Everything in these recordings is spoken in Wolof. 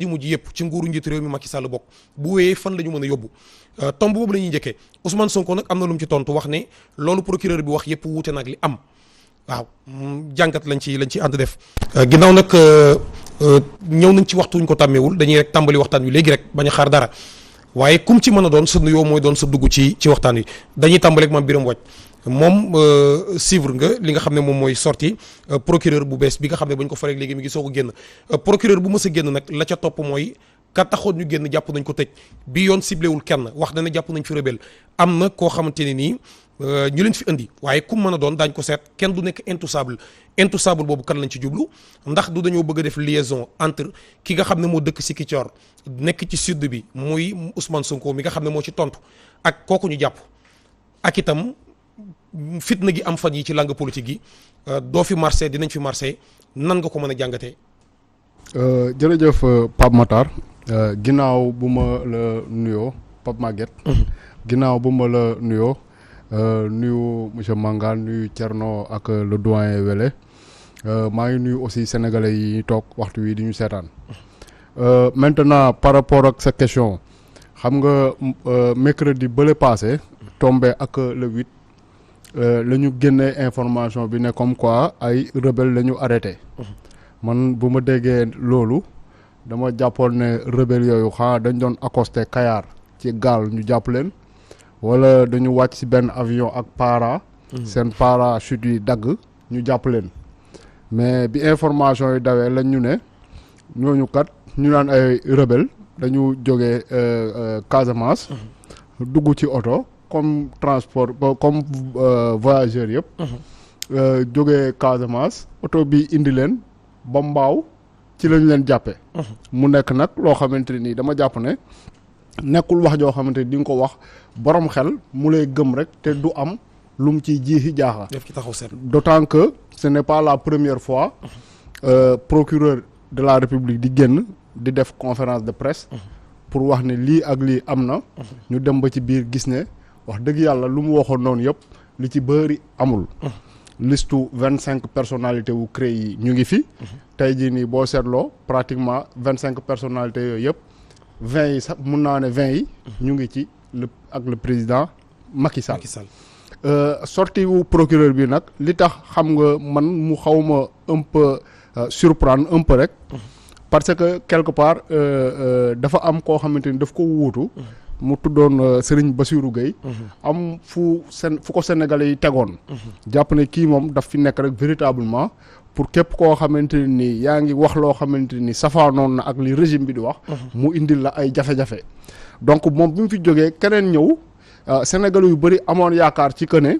yi mujj yëpp ci nguuru njiitu réew mi Macky Sall bokk bu wéyee fan la ñu mën a yóbbu tomb boobu la ñuy njëkkee Ousmane Sonko nag am na lu mu ci tontu wax ne loolu procureur bi wax yëpp wuute nag li am waaw jàngat lañ ci ànd def ginnaaw nag ñëw nañ ci waxtu wuñ ko tàmmeewul dañuy rek tàmbali waxtaan wi léegi rek bañ a xaar dara waaye kum ci mën a doon sa nuyoo mooy doon sa dugg ci waxtaan wi dañuy tàmbali ak Mame Birame Wathie moom suivre nga li nga xam ne moom mooy sorti procureur bu bees bi nga xam ne bañ ko fareeg léegi mi ngi soog a génn procureur bu mës a génn nag la ca topp mooy ka taxoon ñu génn jàpp nañ ko tëj bi yoon ciblé wul kenn wax na ne jàpp nañ fi rebelle am na koo xamante ne nii ñu leen fi indi waaye kum mën a doon daañ ko seet kenn du nekk intouchable boobu kan lañ ci jublu ndax du dañoo bëgg a def liaison entre ki nga xam ne moo dëkk Ziguinchor nekk ci sud bi muy Ousmane Sonko mi nga xam ne moo ci tontu ak kooku ñu jàpp ak itam fitna gi am fan yi ci langue politique gi doo fi marché dinañ fi marché nan nga ko mën a jàngatee. jërëjëf Pape Matar ginnaaw bu ma la nuyoo Pape Maguette. ginnaaw bu ma la nuyoo nuyu monsieur Mangane nuyu Thierno ak le doyen Wele maa ngi nuyu aussi sénégalais yi toog waxtu wi di ñu seetaan maintenant par rapport ak sa question xam nga mercredi bële passé tombé ak le 8. la ñu génnee information bi ne comme quoi ay rebelle la ñu arrêté man bu ma déggee loolu dama jàppoon ne rebelle yooyu xanaa dañ doon accosté Kayar ci gaal ñu jàpp leen wala dañu wàcc ci benn avion ak seen parachute yi dagg ñu jàpp leen mais bi information yi dawee lañ ñu ne ñooñu kat ñu naan ay rebelle dañu jógee Casamance dugg ci oto comme transport comme voyageurs yëpp jógee Casamance oto bi indi leen ba Mbaaw ci lañ leen jàppe mu nekk nag loo xamante nii dama jàpp ne nekkul wax joo xamante ni di nga ko wax borom xel mu lay gëm rek te du am lu mu ciy jiixi jaaxa d'autant que ce n'est pas la première fois procureur de la République di génn di def conférence de presse pour wax ne lii ak lii am na ñu dem ba ci biir gis ne wax dëgg yàlla lu mu waxoon noonu yëpp li ci bëri amul listu 25 personnalités wu CREI yi ñu ngi fi tey jii nii boo seetloo pratiquement 25 personnalités yooyu yëpp 20 yi sax mun naa ne 20 yi ñu ngi ci ak le président Macky Sall sortie wu procureur bi nag li tax xam nga man mu xawma un peu surprendre un peu rek parce que quelque part dafa am koo xamante ni daf ko wuutu mu tuddoon Serigne Bassirou Gueye am fu ko sénégalais yi tegoon jàpp ne kii moom daf fi nekk rek véritablement pour képp koo xamante ni yaa ngi wax loo xamante ni safaanoon na ak li régime bi di wax mu indil la ay jafe-jafe donc moom bi mu fi jógee keneen ñëw sénégalais yu bëri amoon yaakaar ci que ne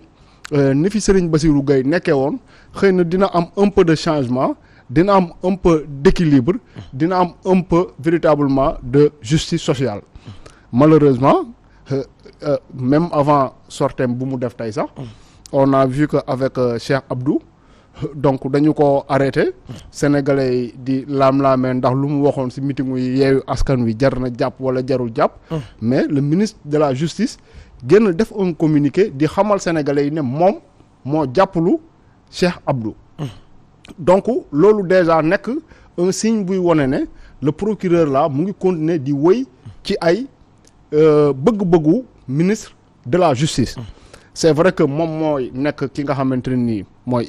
ni fi Serigne Bassirou Gueye nekkee woon xëy na dina am un peu de changement dina am un peu d'équilibre dina am un peu véritablement de justice sociale malheureusement même avant sortem bu mu def tey sax on a vu que avec Cheikh Abdou donc dañu ko arrêté sénégalais yi di laam-laamee ndax lu mu waxoon ci meeting yi yeewu askan wi jar na jàpp wala jarul jàpp mais le ministre de la justice génn def un communiqué di xamal sénégalais yi ne moom moo jàppalu Cheikh Abdou donc loolu déjà nekk un signe buy wone ne le procureur là mu ngi continuer di wëy ci ay bëgg-bëggu ministre de la justice c'est vrai que moom mooy nekk ki nga xamante ne nii mooy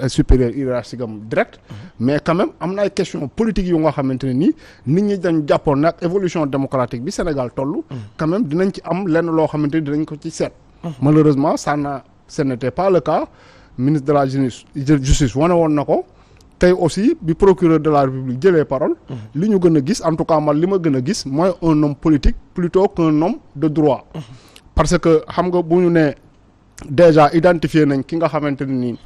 supérieur hiérarchique am direct mais quand même am na ay questions politiques yu nga xamante ne nii nit ñi dañ jàppoon nag évolution démocratique bi Sénégal toll quand même dinañ ci am lenn loo xamante ni dinañ ko ci seet malheureusement ce n'était pas le cas ministre de la justice wane woon na ko tey aussi bi procureur de la République jëlee parole li ñu gën a gis en tout cas man li ma gën a gis mooy un homme politique plutôt qu'un homme de droit parce que xam nga bu ñu ne déjà identifié nañ ki nga xamante ne ni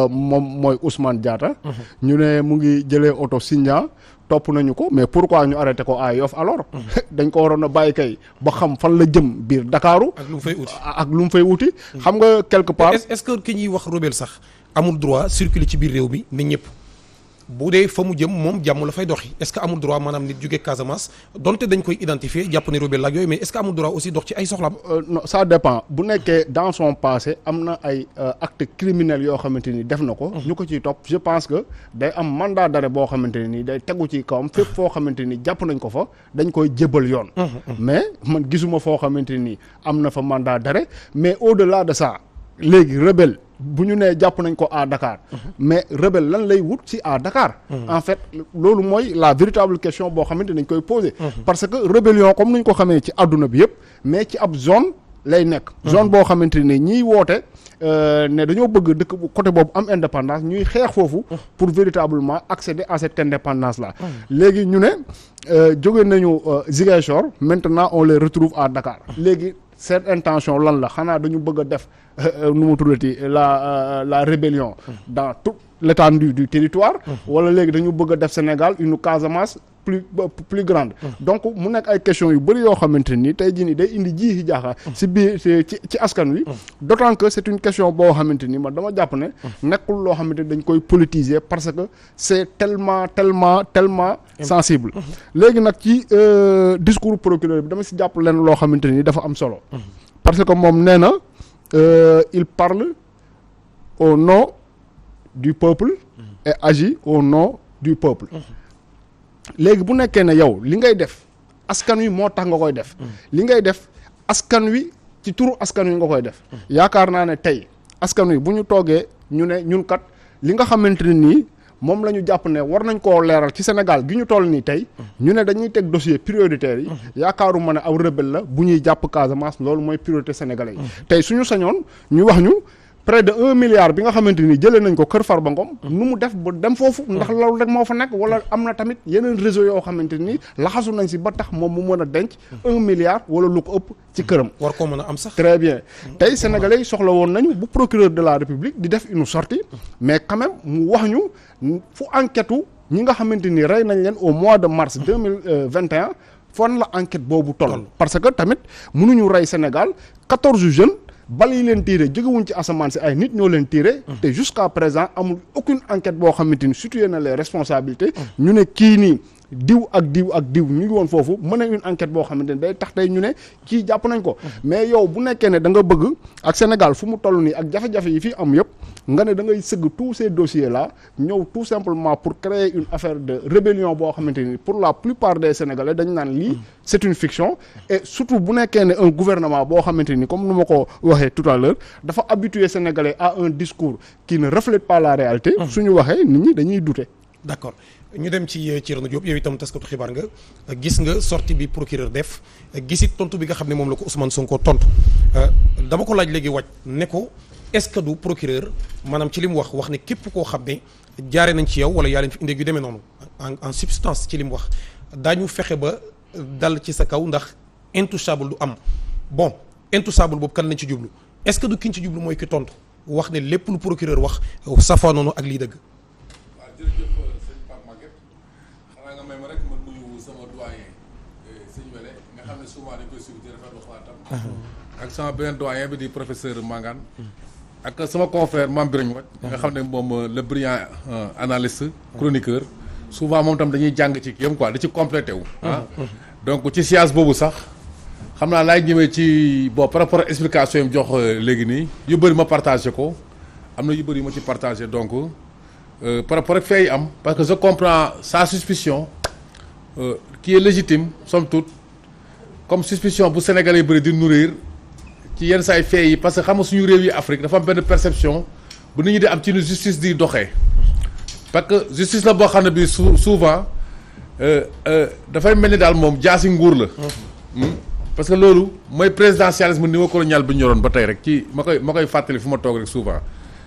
moom mooy Ousmane Diatta ñu ne mu ngi jëlee oto Sindia topp nañu ko mais pourquoi ñu arrêté ko à Yoff alors dañ ko waroon a bàyyi kay ba xam fan la jëm biir Dakaaru ak lu mu fay wuti xam nga quelque part est-ce que ki ñuy wax rebelle sax amul droit circuler ci biir réew mi nit ñëpp bu dee fa mu jëm moom jàmm la fay doxi est-ce que amul droit maanaam nit jóge Casamance donte dañ koy identifier jàpp ne rebelle ak yooyu mais est-ce que amul droit aussi dox ci ay soxlaam. non ça dépend bu nekkee dans son passé am na ay actes criminels yoo xamante ni def na ko. ñu ko ciy topp je pense que day am mandat d'arrêt boo xamante ne nii day tegu ci kawam fépp foo xamante ni jàpp nañ ko fa dañ koy jébbal yoon. mais man gisuma foo xamante ni am na fa mandat d'arrêt mais au-delà de ça léegi rebelle bu ñu nee jàpp nañ ko à Dakar. mais rebelle lan lay wut ci à Dakar. en fait loolu mooy la véritable question boo xamante nañ koy poser. parce que rébellion comme ni ñu ko xamee ci àdduna bi yëpp mais ci ab zone lay nekk. zone boo xamante ni ñiy woote ne dañoo bëgg dëkk bu côté boobu am indépendance ñuy xeex foofu pour véritablement accéder à cette indépendance là. léegi ñu ne jóge nañu Ziguinchor maintenant on les retrouve à Dakar léegi. cette intention lan la xanaa dañu bëgg a def nu mu tuddati la rébellion dans toute l'étendue du territoire wala léegi dañu bëgg a def Sénégal une Casamance plus grande donc mu nekk ay questions yu bëri yoo xamante ni tey jii nii day indi jiixi jaaxa si biir ci askan wi d'autant que c'est une question boo xamante ni man dama jàpp ne nekkul loo xamante ni dañ koy politiser parce que c'est tellement sensible léegi nag ci discours procureur bi dama si jàpp leen loo xamante ni dafa am solo parce que moom nee na il parle au nom du peuple et agit au nom du peuple léegi bu nekkee ne yow li ngay def askan wi moo tax nga koy def li ngay def askan wi ci turu askan wi nga koy def yaakaar naa ne tey askan wi bu ñu toogee ñu ne ñun kat li nga xamante ne nii moom la ñu jàpp ne war nañ koo leeral ci Sénégal gi ñu toll nii tey ñu ne dañuy teg dossier prioritaire yi yaakaaruma ne aw rebelle la bu ñuy jàpp Casamance loolu mooy priorité sénégalais yi tey suñu sañoon ñu wax ñu près de 1 milliard bi nga xamante ni jëlee nañ ko Kër Farba Ngom nu mu def ba dem foofu ndax loolu rek moo fa nekk wala am na tamit yeneen réseau yoo xamante ni laxasu nañ si ba tax moom mu mën a denc 1 milliard wala lu ko ëpp ci këram. war koo mën a am sax. très bien tey sénégalais yi soxla woon nañu bu procureur de la République di def une sortie mais quand même mu wax ñu fu enquête ñi nga xamante ni rey nañ leen au mois de mars 2021 fan la enquête boobu toll. parce que tamit mënuñu rey Sénégal 14 jeunes. bal yi leen tiire jógewuñ ci asamaan si ay nit ñoo leen tiire te jusqu'à présent amul aucune enquête boo xamante ni situé na les responsabilités ñu ne kii nii diw ak diw ñu ngi woon foofu mën a une enquête boo xamante ni day tax tey ñu ne kii jàpp nañ ko mais yow bu nekkee ne da nga bëgg ak Sénégal fu mu toll nii ak jafe-jafe yi fi am yëpp nga ne da ngay sëgg tous ces dossiers là ñëw tout simplement pour créer une affaire de rébellion boo xamante ni pour la plupart des Sénégalais dañu naan lii c'est une fiction et surtout bu nekkee ne un gouvernement boo xamante ni comme nu ma ko waxee tout à l'heure dafa habitué Sénégalais à un discours qui ne reflète pas la réalité suñu waxee nit ñi dañuy douter. d'accord ñu dem ci Thierno Diop yow itam taskatu xibaar nga gis nga sortie bi procureur def gisit tontu bi nga xam ne moom la ko Ousmane Sonko tontu dama ko laaj léegi wàcc ne ko est-ce que du procureur maanaam ci li mu wax ne képp koo xam ne jaare nañ ci yow wala yaa leen fi indee yu demee noonu en substance ci li mu wax daañu fexe ba dal ci sa kaw ndax intouchable du am bon intouchable boobu kan lañ ci jublu est-ce que du kiñ ci jublu mooy ki tontu wax ne lépp lu procureur wax safaa noonu ak lii dëgg. ak sama beneen doyen bi di professeur Mangane ak sama confrère Mame Birame Wathie nga xam ne moom le brillant analyste chroniqueur souvent moom tam dañuy jàng ci kiyam quoi da ci complété wu donc ci science boobu sax xam naa laay ñëwee ci bon par rapport à explication yi mu jox léegi nii yu bëri ma partagé ko am na yu bëri yu ma ci partagé donc par rapport ak fee yi am parce que je comprends sa suspicion qui est légitime somme toute comme suspicion bu Sénégalais yi bëri di nourrir ci yenn saa yi fee yi parce que xam nga suñu réew yi Afrique dafa am benn perception bu nit ñi di am ci nu justice di doxee parce que justice la boo xam ne bii souvent dafay mel ni daal moom jaasi nguur la. parce que loolu mooy présidentialisme néocolonial bi ñu yoroon ba tey rek ci ma koy fàttali fu ma toog rek souvent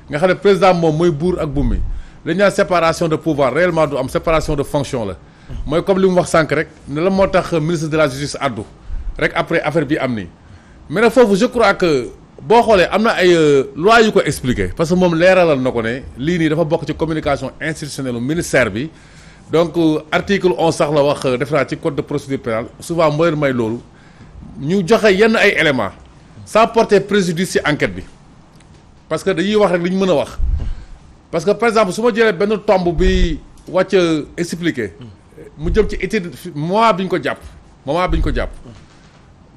nga xam ne président moom mooy buur ak bummi dañu naan séparation de pouvoir réellement du am séparation de fonction la. mooy comme li mu wax sànq rek ne la moo tax ministre de la justice addu rek après affaire bi am nii mais nag foofu je crois que boo xoolee am na ay loi yu ko expliqué parce que moom leeralal na ko ne lii nii dafa bokk ci communication institutionnelle ministère bi donc article 11 sax la wax defe naa ci code de procédure pénale souvent moo leen may loolu ñu joxe yenn ay éléments sans porter préjudice ci enquête bi parce que dañuy wax rek li ñu mën a wax parce que par exemple su ma jëlee benn tomb bi wàcc expliquer mu jëm ci étude moment bi ñu ko jàpp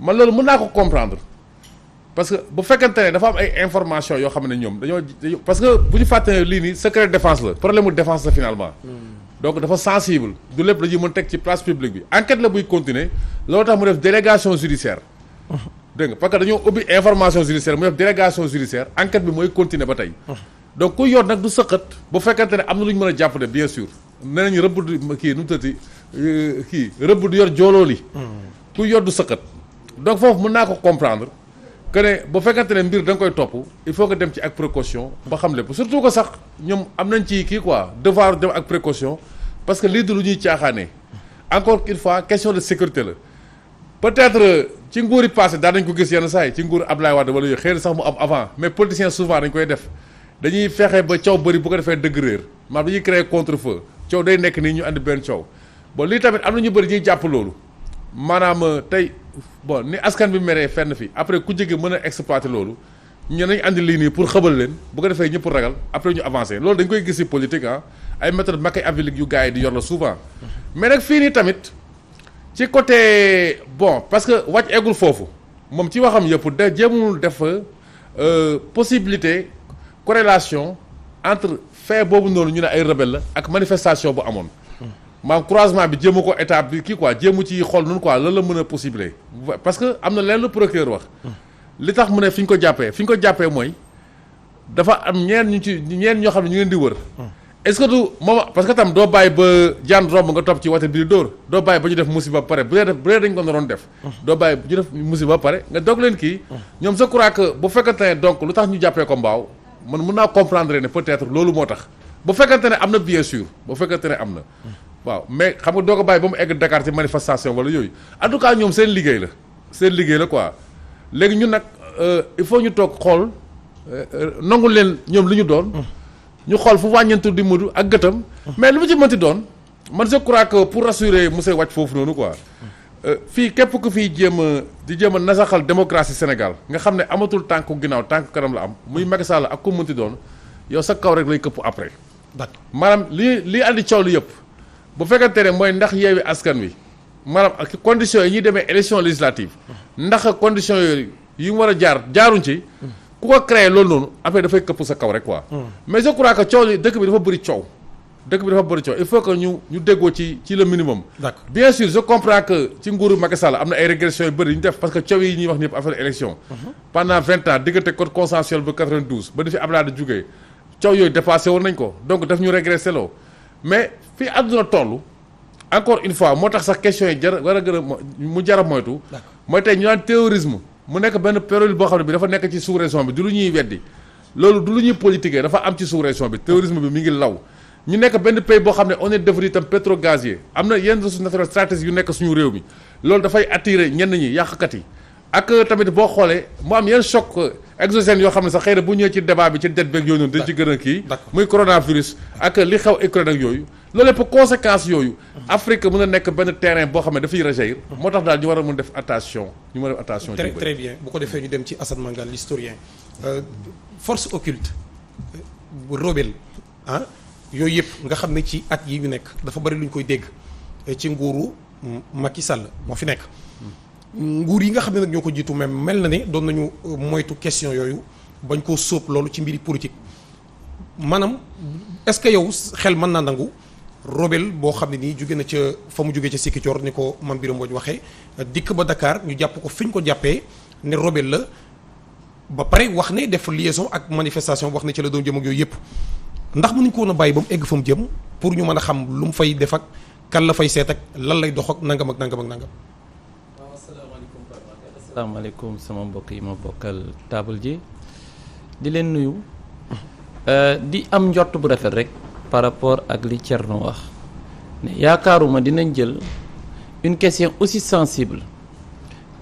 man loolu mën naa ko comprendre parce que bu fekkente ne dafa am ay information yoo xam ne ñoom dañoo parce que bu ñu fàttee lii nii secret défense la problème mu défense la finalement donc dafa sensible du lépp dañuy mën teg ci place publique bi enquête la buy continuer loolu tax mu def délégation judiciaire dégg nga parce que dañoo ubbi information judiciaire mu def délégation judiciaire enquête bi mooy continuer ba tey donc ku yor nag du sëqat bu fekkente ne am na lu ñu mën a jàpp de bien sûr nee nañu rëbb du kii nu mu tëddi kii rëbb du yor joolooli ku yor du sëqat donc foofu mën naa ko comprendre que ne bu fekkente ne mbir da nga koy topp il faut que dem ci ak précaution ba xam lépp surtout que sax ñoom am nañ ci kii quoi devoir dem ak précaution parce que lii du lu ñuy caaxaanee encore une fois question de sécurité la peut-être ci nguur yi passé daan nañ ko gis yenn saa yi ci nguur Abdoulaye Wade wala yooyu xëy na sax mu am avant mais politiciens souvent dañ koy def dañuy fexe ba coow bëri bu ko defee dëgg réer maanaam dañuy créer contre-feu coow day nekk nii ñu andi benn coow bon lii tamit am na ñu bëri ñuy jàpp loolu maanaam tey bon ni askan bi meree fenn fi après ku jege mën a exploiter loolu ñu nañ andi lii nii pour xëbal leen bu ko defee ñëpp ragal après ñu avancer loolu dañ koy gis ci politique ah ay méthodes machiavéliques yu gars yi di yor la souvent mais nag fii nii tamit ci côté bon parce que wàcc eggul foofu moom ci waxam yëpp de jéemul def possibilité corrélation entre fait boobu noonu ñu ne ay rebelle la ak manifestation bu amoon maanaam croisement bi jéemu ko étape bi kii quoi jéemu ci xool noonu quoi lan la mën a possible parce que am na leen lu procureur wax li tax mu ne fi ñu ko jàppee mooy dafa am ñeen ñoo xam ne ñu ngeen di wër est-ce que du moom parce que tam doo bàyyi ba jaan romb nga topp ci wate bi di dóor doo bàyyi ba ñu def musiba ba pare bu dee dañ ko naroon def doo bàyyi bu ñu def musiba ba pare nga doog leen kii ñoom je crois que bu fekkante ne donc lu tax ñu jàppee ko mbaaw man mën naa comprendre ne peut-être loolu moo tax bu fekkante ne am na bien sûr bu fekkante ne am na waaw mais xam nga doo ko bàyyi ba mu egg Dakar ci manifestation wala yooyu en tout cas ñoom seen liggéey la quoi léegi ñun nag il faut ñu toog xool nangu leen ñoom li ñu doon ñu xool fu wàññeentu di mudu ak gëtam mais lu mu ci mënti doon man je crois que pour rassurer monsieur Wàcc foofu noonu quoi fii képp ku fii jéem a nasaxal démocratie Sénégal nga xam ne amatul tànku ginnaaw tànku kanam la am muy Macky Sall ak ku mënti doon yow sa kaw rek lay këpp après maanaam lii andi coow lu yëpp bu fekkente ne mooy ndax yeewi askan wi maanaam ak conditions yi ñuy demee élection législative ndax conditions yooyu yi mu war a jaaruñ ci ku ko créé loolu noonu après dafay këpp sa kaw rek quoi mais je crois que coow li dëkk bi dafa bëri coow il faut que ñu déggoo ci le minimum bien sûr je comprends que ci nguuru Macky Sall am na ay régressions yu bëri yu ñu def parce que coow yi ñuy wax ñëpp affaire élection pendant 20 ans diggante code consensuel ba 92 ba di fi Abdoulaye jógee coow yooyu dépassé woon nañ ko donc daf ñu régressé loo mais fii àdduna toll encore une fois moo tax sax question yi war a gën a mu jar a moytu mooy tey ñu naan terrorisme mu nekk benn période boo xam ne bi dafa nekk ci sous-région bi du lu ñuy weddi loolu du lu ñuy politiquer dafa am ci sous-région bi terrorisme bi mi ngi law ñu nekk benn pays boo xam ne on est devenu itam pétrogazier am na yenn ressources naturelles stratégiques yu nekk suñu réew mi loolu dafay attirer ñenn ñi yàqkat yi ak tamit boo xoolee mu am yenn choc exogène yoo xam ne sax xëy na bu ñëwee ci débat bi ci det beeg yooyu noonu dañ ci gën a kii muy coronavirus ak li xew Ukraine ak yooyu loolu yëpp conséquences yooyu Afrique mën a nekk benn terrain boo xam ne dafay rejaillir moo tax daal ñu war a mën def attention très bien bu ko defee ñu dem ci Assane Mangane l'historien force occulte rebelle yooyu yëpp nga xam ne ci at yi ñu nekk dafa bari lu ñu koy dégg ci nguuru Macky Sall moo fi nekk nguur yi nga xam ne nag ñoo ko jiitu même mel na ne doon nañu moytu question yooyu bañ koo sóob loolu ci mbiri politique maanaam est-ce que yow xel mën naa nangu rebelle boo xam ne nii jóge na ca fa mu jóge ca Sikicoor ni ko Mame Birame Mbodj waxee dikk ba Dakar ñu jàpp ko fi ñu ko jàppee ne rebelle la ba pare wax ne def liaison ak manifestation wax ne ci la doon jëm ak yooyu yëpp ndax mënuñ ko woon a bàyyi ba mu egg fa mu jëm pour ñu mën a xam lu mu fay def ak kan la fay seet ak lan lay dox ak nangam ak nangam ak nangam. waaw asalaamaaleykum sama mbokk yi ma bokkal table ji di leen nuyu di am njort bu rafet rek par rapport ak li Thierno wax ne yaakaaruma dinañ jël une question aussi sensible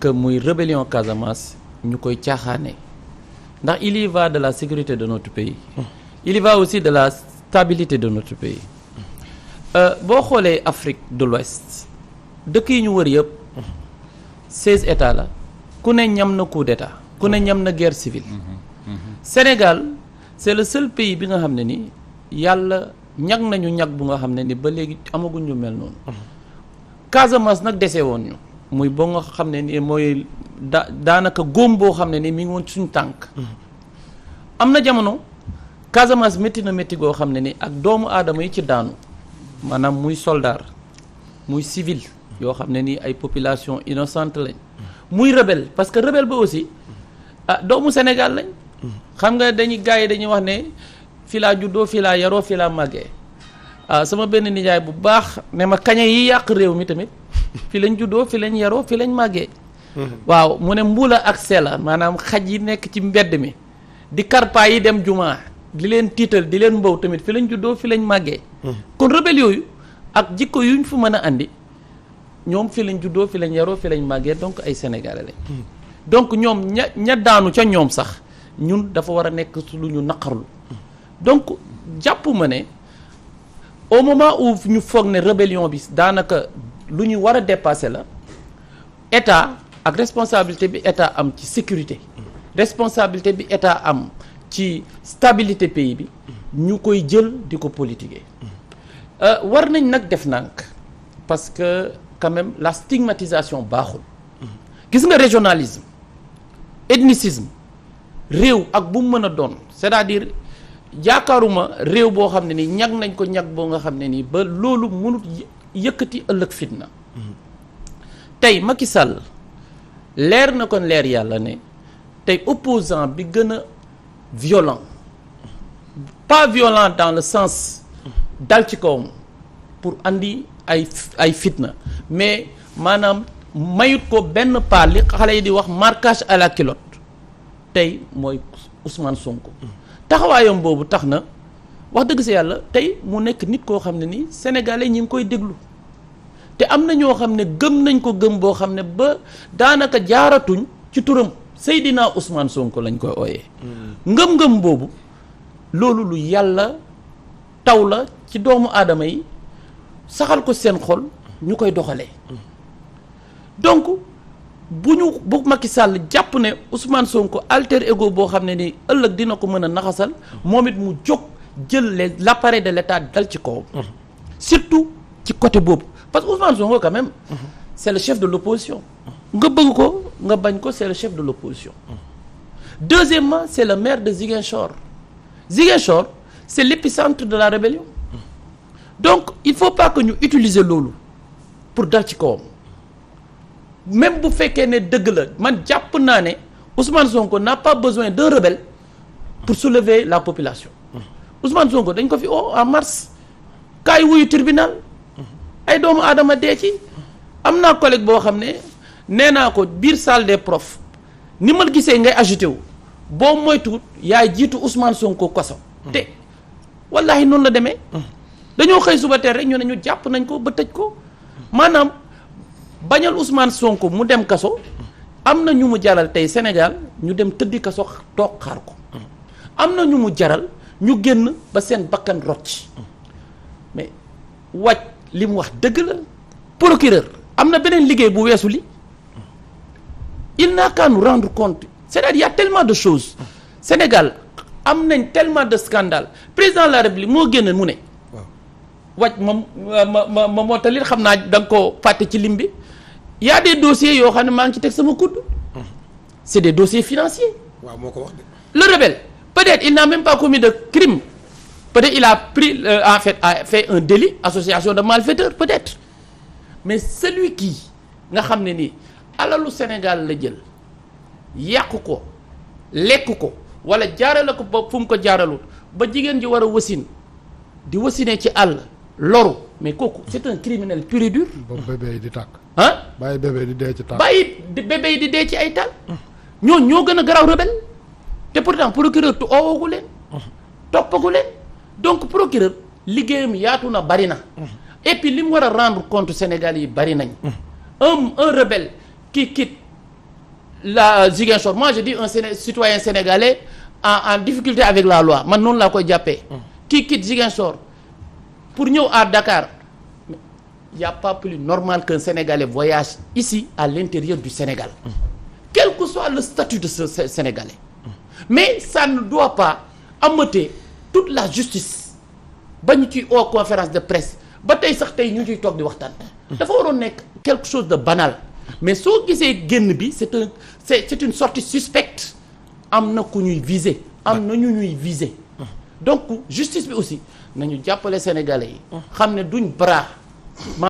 que muy rébellion Casamance ñu koy caaxaane ndax il y va de la sécurité de notre pays il y va aussi de la stabilité de notre pays boo xoolee Afrique de l'Ouest dëkk yi ñu wër yëpp 16 états la ku ne ñam na coup d'état ku ne ñam na guerre civile Sénégal c'est le seul pays bi nga xam ne ni yàlla ñag nañu ñag bu nga xam ne ni ba léegi amaguñ ñu mel noonu. Casamance nag dese woon ñu. muy ba nga xam ne ni mooy daanaka góom boo xam ne ni mi ngi woon suñu tànk. am na jamono Casamance métti na métti goo xam ne ni ak doomu aadama yi ci daanu maanaam muy soldat muy civil yoo xam ne ni ay population innocente lañ. muy rebelle parce que rebelle ba aussi doomu Sénégal lañ. xam nga gars yi dañuy wax ne fii laa juddoo fii laa yaroo fii laa màggee sama benn nijaay bu baax ne ma kaña yi yàq réew mi tamit fii lañ juddoo fii lañ yaroo fii lañ màggee. waaw mu ne mbuula ak sela maanaam xaj yi nekk ci mbedd mi di karpaa yi dem jumaa di leen tiital di leen mbow tamit fii lañ juddoo fii lañ màggee. kon rebelle yooyu ak jikko yuñ fu mën a andi ñoom fii lañ juddoo fii lañ yaroo fii lañ màggee donc ay sénégalais lañ. donc ñoom ña daanu ca ñoom sax ñun dafa war a nekk lu ñu naqarlu donc jàpp ma ne au moment où ñu foog ne rébellion bi daanaka lu ñu war a dépasser la état ak responsabilité bi état am ci sécurité responsabilité bi état am ci stabilité pays bi ñu koy jël di ko politiquer war nañ nag def nànk parce que quand même la stigmatisation baaxul gis nga régionalisme ethnicisme réew ak bu mu mën a doon c'est-à-dire yaakaaruma réew boo xam ne ni ñag nañ ko ñag boo nga xam ne nii ba loolu mënut yëkkati ëllëg fitna tey Macky Sall leer na kon leer yàlla ne tey opposant bi gën a violent pas violent dans le sens dal ci kawam pour andi ay fitna mais maanaam mayut ko benn pas li xale yi di wax marquage à la culotte tey mooy Ousmane Sonko taxawaayam boobu tax na wax dëgg si yàlla tey mu nekk nit koo xam ne nii sénégalais ñi ngi koy déglu te am na ñoo xam ne gëm nañ ko gëm boo xam ne ba daanaka jaaratuñ ci turam Seydina Ousmane Sonko lañ koy ooyee. ngëm-ngëm boobu loolu lu yàlla taw la ci doomu aadama yi saxal ko seen xol ñu koy doxalee donc bu Macky Sall jàpp ne Ousmane Sonko alter ego boo xam ne ni ëllëg dina ko mën a naxasal moom it mu jóg jël l'appareil de l'État dal ci kawam surtout ci côté boobu parce que Ousmane Sonko quand même c'est le chef de l'opposition nga bëgg ko nga bañ ko c'est le chef de l'opposition deuxièmement c'est le maire de Ziguinchor c'est l'épicentre de la rébellion donc il faut pas que ñu utiliser loolu pour dal ci kawam même bu fekkee ne dëgg la man jàpp naa ne Ousmane Sonko n'a pas besoin d'un rebelle pour soulever la population Ousmane Sonko dañ ko fi en mars kaay wuyu tribunal ay doomu aadama dee ci am naa collègue boo xam ne nee naa ko biir salle des profs ni ma gisee ngay agité wu boo moytuwut yaay jiitu Ousmane Sonko kaso te wallahi noonu la demee dañoo xëy suba teel rek ñu ne ñu jàpp nañ ko ba tëj ko maanaam bañal Ousmane Sonko mu dem kaso am na ñu mu jaral tey Sénégal ñu dem tëddi kaso toog xaar ko am na ñu mu jaral ñu génn ba seen bakkan rocc mais wàcc li mu wax dëgg la procureur am na beneen liggéey bu weesu li il n'a qu'à nous rendre compte c'est-à-dire il y a tellement de choses Sénégal am nañ tellement de scandale président de la République moo génn mu ne wàcc ma moo talit xam naa da nga ko fàtte ci lim bi y a des dossiers yoo xam ne maa ngi ci teg sama kudd c'est des dossiers financiers waaw moo ko wax de le rebelle peut-être il n'a même pas commis de crime peut-être il a pris a fait un délit association de malfaiteurs peut-être mais celui qui nga xam ne nii alalu Sénégal la jël yàq ko lekk ko wala jaarale ko ba fu mu ko jaaralul ba jigéen ji war a wasin di wasinee ci àll loru mais kooku c'est un criminel pur et dur. ba bébé yi di tàkk. ah bàyyi bébé yi di dee ci tàkk. bàyyi bébé yi di dee ci ay taal. ñoo gën a garaaw rebelle te pourtant procureur tu oowagu leen. toppagu leen donc procureur liggéeyam yaatu na bari na. et puis li mu war a rendre compte Sénégal yi bari nañ. un rebelle qui quitte la Ziguinchor moi je dis un citoyen sénégalais en difficulté avec la loi man noonu laa koy jàppee. qui quitte Ziguinchor pour ñëw à Dakar il y a pas plus normal qu'un Sénégalais voyage ici à l'intérieur du Sénégal quel que soit le statut de ce Sénégalais mais ça ne doit pas ameuter toute la justice ba ñu ciy oo conférence de presse ba tey sax tey ñu ciy toog di waxtaan dafa waroon nekk quelque chose de banal mais soo gisee génn bi c'est une sortie suspecte am na ku ñuy viser am na ñu ñuy viser donc justice bi aussi nañu jàppale sénégalais yi xam ne duñ bras